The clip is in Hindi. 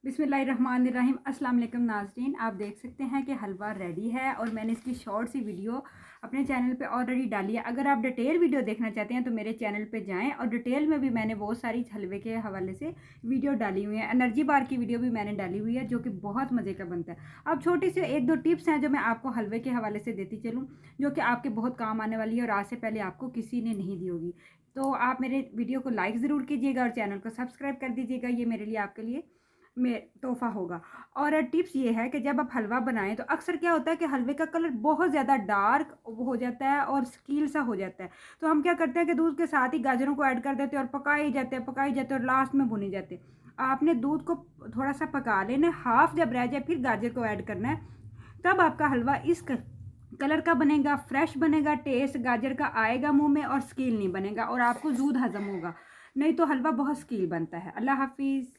बिस्मिल्लाहिर्रहमानिर्रहीम। अस्सलाम वालेकुम नाज़रीन, आप देख सकते हैं कि हलवा रेडी है और मैंने इसकी शॉर्ट सी वीडियो अपने चैनल पे ऑलरेडी डाली है। अगर आप डिटेल वीडियो देखना चाहते हैं तो मेरे चैनल पे जाएं और डिटेल में भी मैंने बहुत सारी हलवे के हवाले से वीडियो डाली हुई है। एनर्जी बार की वीडियो भी मैंने डाली हुई है जो कि बहुत मज़े का बनता है। अब छोटी सी एक दो टिप्स हैं जो मैं आपको हलवे के हवाले से देती चलूँ, जो कि आपके बहुत काम आने वाली है और आज से पहले आपको किसी ने नहीं दी होगी। तो आप मेरे वीडियो को लाइक ज़रूर कीजिएगा और चैनल को सब्सक्राइब कर दीजिएगा, ये मेरे लिए आपके लिए में तोहफ़ा होगा। और टिप्स ये है कि जब आप हलवा बनाएं तो अक्सर क्या होता है कि हलवे का कलर बहुत ज़्यादा डार्क हो जाता है और स्कील सा हो जाता है। तो हम क्या करते हैं कि दूध के साथ ही गाजरों को ऐड कर देते हैं और पकाई जाते हैं और लास्ट में भुनी जाते हैं। आपने दूध को थोड़ा सा पका लेना, हाफ जब रह जाए फिर गाजर को ऐड करना है, तब आपका हलवा इस कलर का बनेगा, फ्रेश बनेगा, टेस्ट गाजर का आएगा मुंह में और स्कील नहीं बनेगा और आपको दूध हजम होगा। नहीं तो हलवा बहुत स्कील बनता है। अल्लाह हाफिज़।